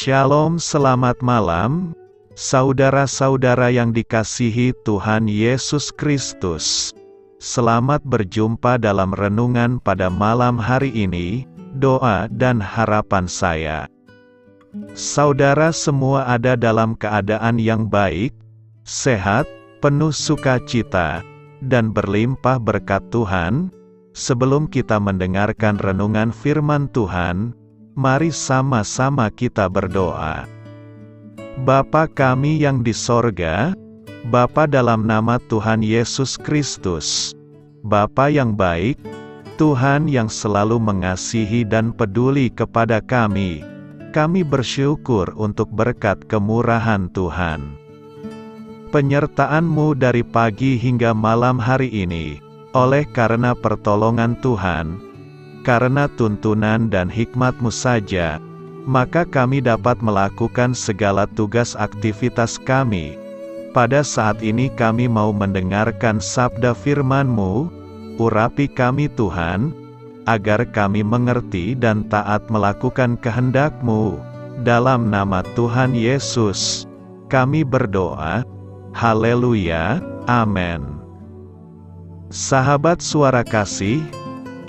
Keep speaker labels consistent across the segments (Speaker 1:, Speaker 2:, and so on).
Speaker 1: Shalom, selamat malam, saudara-saudara yang dikasihi Tuhan Yesus Kristus. Selamat berjumpa dalam renungan pada malam hari ini, doa dan harapan saya. Saudara semua ada dalam keadaan yang baik, sehat, penuh sukacita, dan berlimpah berkat Tuhan. Sebelum kita mendengarkan renungan firman Tuhan, mari sama-sama kita berdoa. Bapa kami yang di sorga, Bapa dalam nama Tuhan Yesus Kristus, Bapa yang baik, Tuhan yang selalu mengasihi dan peduli kepada kami bersyukur untuk berkat kemurahan Tuhan. Penyertaan-Mu dari pagi hingga malam hari ini, oleh karena pertolongan Tuhan, karena tuntunan dan hikmat-Mu saja, maka kami dapat melakukan segala tugas aktivitas kami. Pada saat ini kami mau mendengarkan sabda firman-Mu, urapi kami Tuhan, agar kami mengerti dan taat melakukan kehendak-Mu. Dalam nama Tuhan Yesus, kami berdoa. Haleluya, amin. Sahabat suara kasih,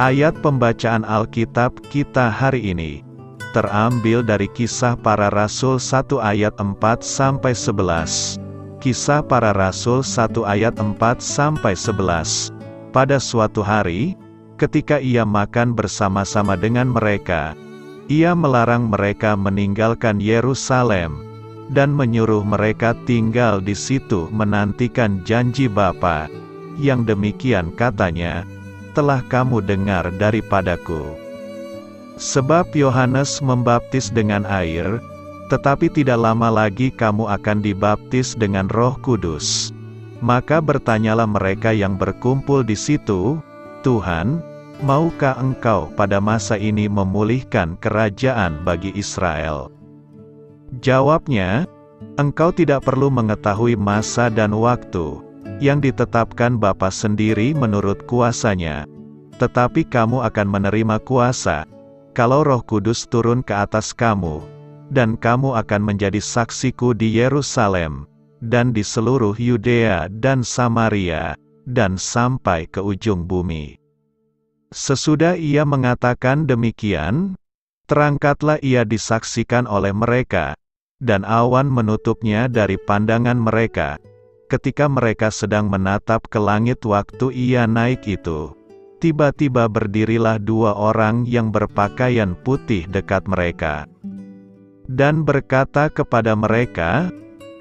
Speaker 1: ayat pembacaan Alkitab kita hari ini terambil dari Kisah Para Rasul 1 ayat 4-11. Kisah Para Rasul 1 ayat 4-11. Pada suatu hari, ketika ia makan bersama-sama dengan mereka, ia melarang mereka meninggalkan Yerusalem dan menyuruh mereka tinggal di situ menantikan janji Bapa, yang demikian katanya, telah kamu dengar daripadaku. Sebab Yohanes membaptis dengan air, tetapi tidak lama lagi kamu akan dibaptis dengan Roh Kudus. Maka bertanyalah mereka yang berkumpul di situ, Tuhan, maukah Engkau pada masa ini memulihkan kerajaan bagi Israel? Jawabnya, Engkau tidak perlu mengetahui masa dan waktu yang ditetapkan Bapa sendiri menurut kuasanya. Tetapi kamu akan menerima kuasa, kalau Roh Kudus turun ke atas kamu, dan kamu akan menjadi saksiku di Yerusalem, dan di seluruh Yudea dan Samaria, dan sampai ke ujung bumi. Sesudah ia mengatakan demikian, terangkatlah ia disaksikan oleh mereka, dan awan menutupnya dari pandangan mereka. Ketika mereka sedang menatap ke langit waktu ia naik itu, tiba-tiba berdirilah dua orang yang berpakaian putih dekat mereka, dan berkata kepada mereka,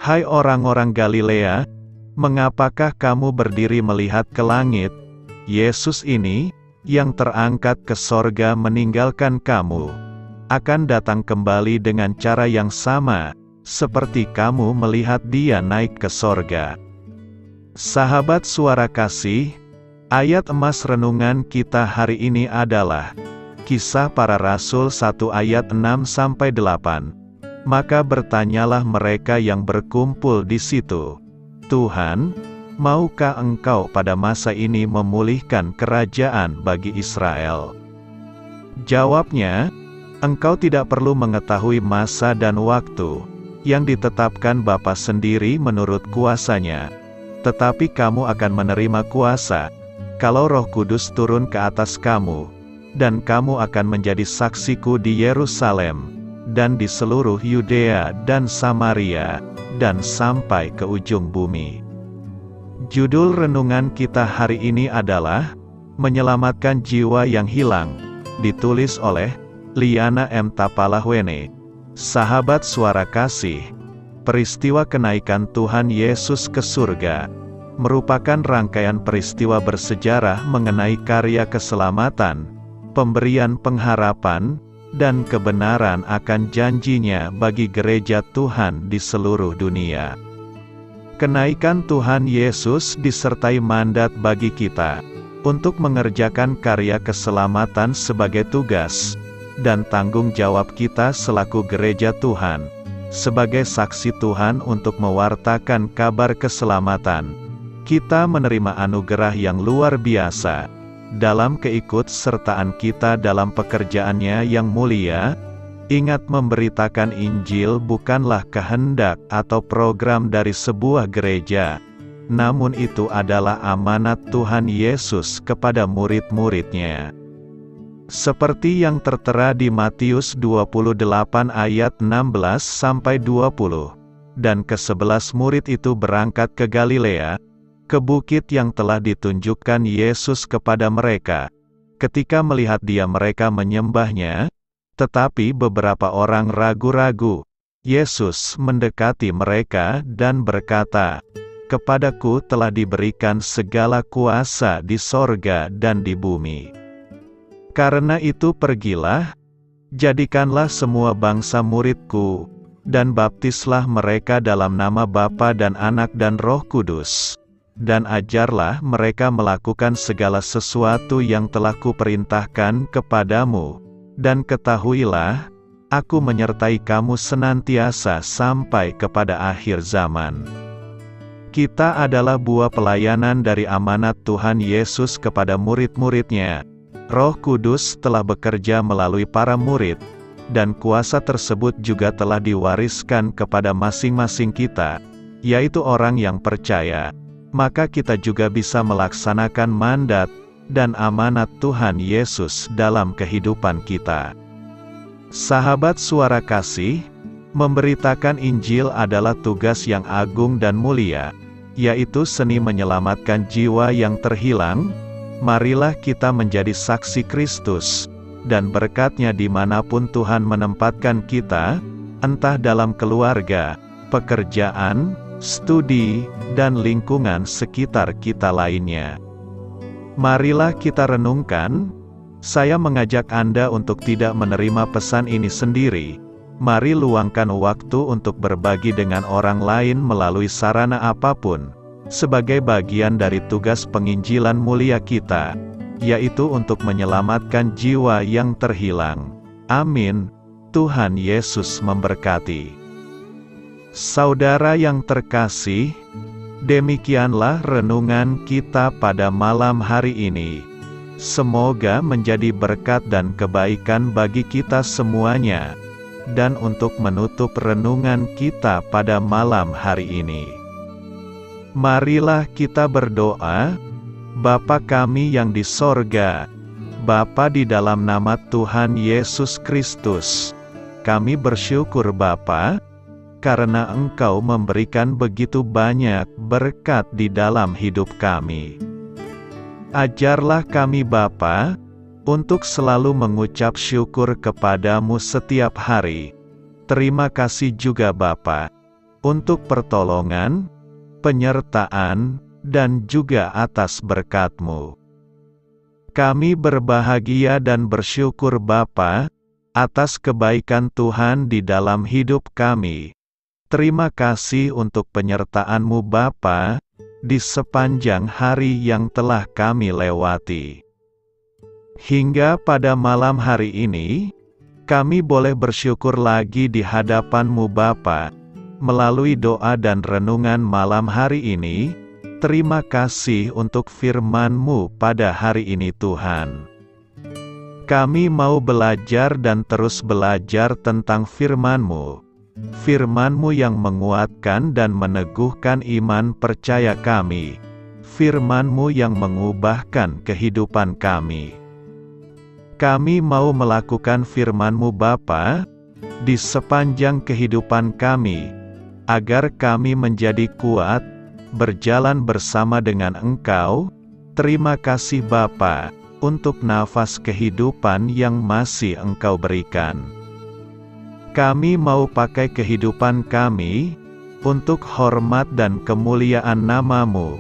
Speaker 1: "Hai orang-orang Galilea, mengapakah kamu berdiri melihat ke langit? Yesus ini, yang terangkat ke sorga meninggalkan kamu, akan datang kembali dengan cara yang sama, seperti kamu melihat dia naik ke sorga." Sahabat suara kasih, ayat emas renungan kita hari ini adalah Kisah Para Rasul 1 ayat 6-8. Maka bertanyalah mereka yang berkumpul di situ, Tuhan, maukah Engkau pada masa ini memulihkan kerajaan bagi Israel? Jawabnya, Engkau tidak perlu mengetahui masa dan waktu yang ditetapkan Bapa sendiri menurut kuasanya. Tetapi kamu akan menerima kuasa, kalau Roh Kudus turun ke atas kamu, dan kamu akan menjadi saksiku di Yerusalem, dan di seluruh Yudea dan Samaria, dan sampai ke ujung bumi. Judul renungan kita hari ini adalah Menyelamatkan Jiwa yang Hilang, ditulis oleh Liana M. Tapalahwene. Sahabat suara kasih, peristiwa kenaikan Tuhan Yesus ke surga merupakan rangkaian peristiwa bersejarah mengenai karya keselamatan, pemberian pengharapan, dan kebenaran akan janjinya bagi gereja Tuhan di seluruh dunia. Kenaikan Tuhan Yesus disertai mandat bagi kita untuk mengerjakan karya keselamatan sebagai tugas dan tanggung jawab kita selaku gereja Tuhan, sebagai saksi Tuhan untuk mewartakan kabar keselamatan. Kita menerima anugerah yang luar biasa dalam keikut sertaan kita dalam pekerjaannya yang mulia, Ingat, memberitakan Injil bukanlah kehendak atau program dari sebuah gereja, namun itu adalah amanat Tuhan Yesus kepada murid-muridnya. Seperti yang tertera di Matius 28 ayat 16-20. Dan ke-11 murid itu berangkat ke Galilea, ke bukit yang telah ditunjukkan Yesus kepada mereka. Ketika melihat Dia, mereka menyembahnya, tetapi beberapa orang ragu-ragu. Yesus mendekati mereka dan berkata, "Kepadaku telah diberikan segala kuasa di sorga dan di bumi. Karena itu pergilah, jadikanlah semua bangsa muridku, dan baptislah mereka dalam nama Bapa dan Anak dan Roh Kudus. Dan ajarlah mereka melakukan segala sesuatu yang telah kuperintahkan kepadamu. Dan ketahuilah, aku menyertai kamu senantiasa sampai kepada akhir zaman." Kita adalah buah pelayanan dari amanat Tuhan Yesus kepada murid-muridnya. Roh Kudus telah bekerja melalui para murid, dan kuasa tersebut juga telah diwariskan kepada masing-masing kita, yaitu orang yang percaya. Maka kita juga bisa melaksanakan mandat dan amanat Tuhan Yesus dalam kehidupan kita. Sahabat Suara Kasih, memberitakan Injil adalah tugas yang agung dan mulia, yaitu seni menyelamatkan jiwa yang terhilang. Marilah kita menjadi saksi Kristus, dan berkat-Nya dimanapun Tuhan menempatkan kita, entah dalam keluarga, pekerjaan, studi, dan lingkungan sekitar kita lainnya. Marilah kita renungkan. Saya mengajak Anda untuk tidak menerima pesan ini sendiri. Mari luangkan waktu untuk berbagi dengan orang lain melalui sarana apapun, sebagai bagian dari tugas penginjilan mulia kita, yaitu untuk menyelamatkan jiwa yang terhilang. Amin. Tuhan Yesus memberkati. Saudara yang terkasih, demikianlah renungan kita pada malam hari ini. Semoga menjadi berkat dan kebaikan bagi kita semuanya. Dan untuk menutup renungan kita pada malam hari ini, marilah kita berdoa. Bapa kami yang di sorga, Bapa, di dalam nama Tuhan Yesus Kristus, kami bersyukur Bapa, karena Engkau memberikan begitu banyak berkat di dalam hidup kami. Ajarlah kami Bapa, untuk selalu mengucap syukur kepadamu setiap hari. Terima kasih juga Bapa, untuk pertolongan, penyertaan, dan juga atas berkat-Mu. Kami berbahagia dan bersyukur Bapa, atas kebaikan Tuhan di dalam hidup kami. Terima kasih untuk penyertaan-Mu Bapa, di sepanjang hari yang telah kami lewati. Hingga pada malam hari ini, kami boleh bersyukur lagi di hadapan-Mu Bapa, melalui doa dan renungan malam hari ini. Terima kasih untuk firman-Mu pada hari ini Tuhan. Kami mau belajar dan terus belajar tentang firman-Mu. Firman-Mu yang menguatkan dan meneguhkan iman percaya kami. Firman-Mu yang mengubahkan kehidupan kami. Kami mau melakukan firman-Mu Bapa, di sepanjang kehidupan kami, agar kami menjadi kuat, berjalan bersama dengan Engkau. Terima kasih Bapa, untuk nafas kehidupan yang masih Engkau berikan. Kami mau pakai kehidupan kami, untuk hormat dan kemuliaan nama-Mu.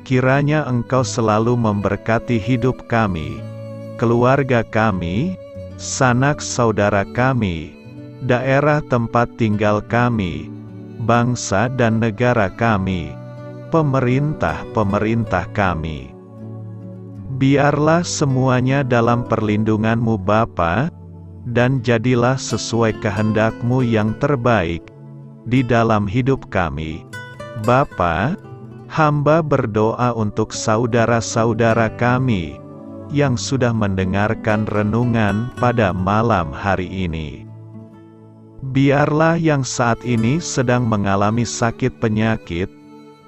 Speaker 1: Kiranya Engkau selalu memberkati hidup kami, keluarga kami, sanak saudara kami, daerah tempat tinggal kami, bangsa dan negara kami, pemerintah-pemerintah kami. Biarlah semuanya dalam perlindungan-Mu Bapa, dan jadilah sesuai kehendak-Mu yang terbaik, di dalam hidup kami. Bapa, hamba berdoa untuk saudara-saudara kami, yang sudah mendengarkan renungan pada malam hari ini. Biarlah yang saat ini sedang mengalami sakit penyakit,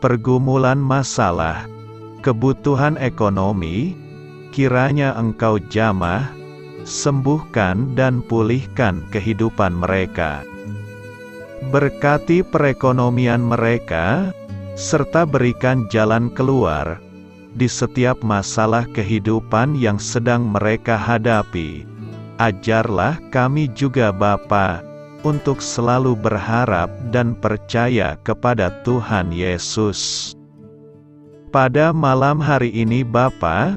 Speaker 1: pergumulan masalah, kebutuhan ekonomi, kiranya Engkau jamah, sembuhkan dan pulihkan kehidupan mereka. Berkati perekonomian mereka, serta berikan jalan keluar di setiap masalah kehidupan yang sedang mereka hadapi. Ajarlah kami juga Bapa, untuk selalu berharap dan percaya kepada Tuhan Yesus. Pada malam hari ini Bapa,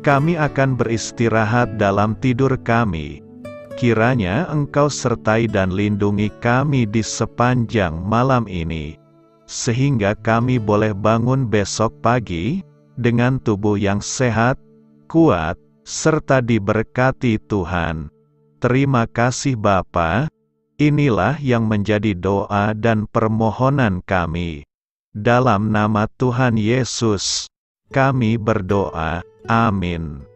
Speaker 1: kami akan beristirahat dalam tidur kami. Kiranya Engkau sertai dan lindungi kami di sepanjang malam ini, sehingga kami boleh bangun besok pagi, dengan tubuh yang sehat, kuat, serta diberkati Tuhan. Terima kasih Bapa. Inilah yang menjadi doa dan permohonan kami. Dalam nama Tuhan Yesus, kami berdoa. Amin.